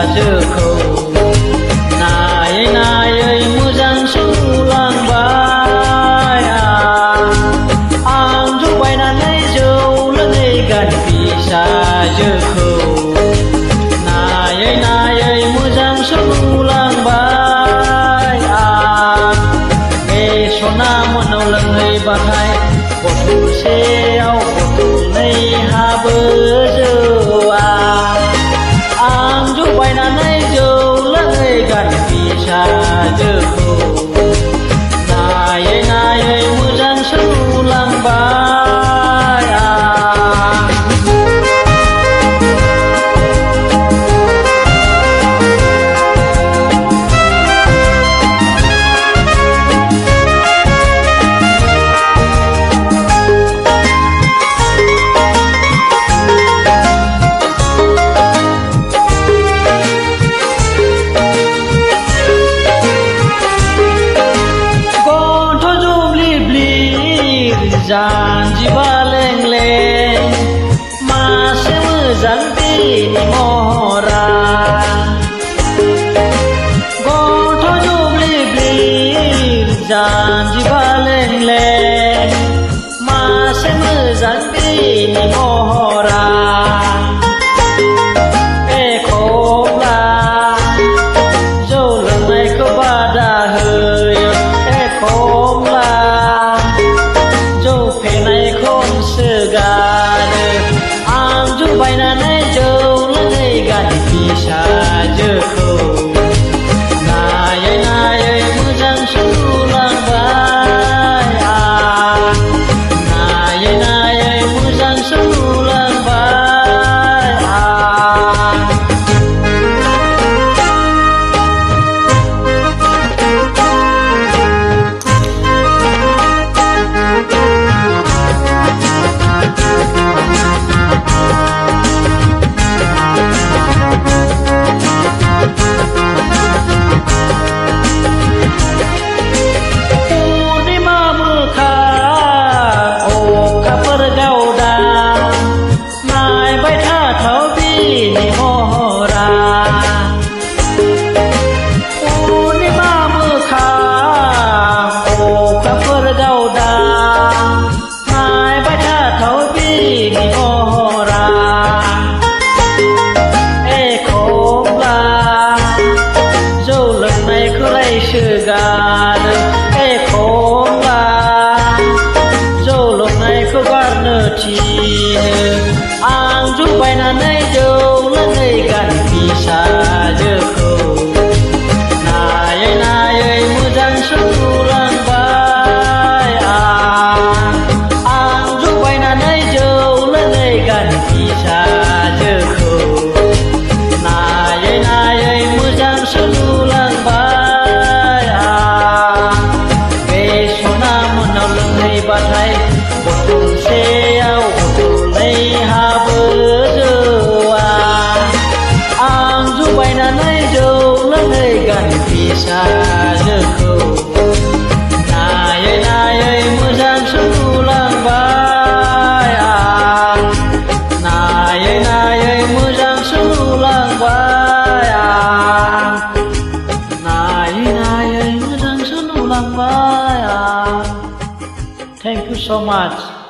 फिसाजोखौ नायै नायै मोजां सोलांबाय आं जौ बायनानै जौ लोङै गारि फिसाजोखौ नायै नायै मोजां सोलांबाय बे सना मोनाव लोंहैबाथाय बथलसेयाव बथलनै हाबो जौआ आं जौ बायनानै जौ लोङै गारि फिसाजोखौ नायै नायै मोजां सोलांबाय जानजिबा लें-लें मासे मोजां बिनि महरा गन्थ' जुब्लिब्लिब जानजिबा लें-लें मासे मोजां बिनि महरा एखमब्ला जौ लोंनायखौ बादा होयो एखमब्ला जौ फेनायखौ सोगारो आं जौ बायनानै जौ लोङै गारि फिसाजोखौ नायै नायै मोजां सोलांबाय नायै नायै मोजां सोलांबाय सोगारो एखमब्ला जौ लोंनायखौ गारनो थिनो आं जौ बायनानै जौ लोङै गारि फिसाजोखौ नायै नायै मोजां सोलांबाय आं जौ बायनानै जौ लोङै गारि फिसाजोखौ नायै नायै मोजां सोलांबाय बाथाय बथलसेयाव बथलनै हाबो जौआ आं जौ बायनानै जौ लोङै गारि फिसाजोखौ नायै नायै मोजां सोलांबाय नायै नायै मोजां सोलांबाय नायै नायै मोजां सोलांबाय Thank you so much.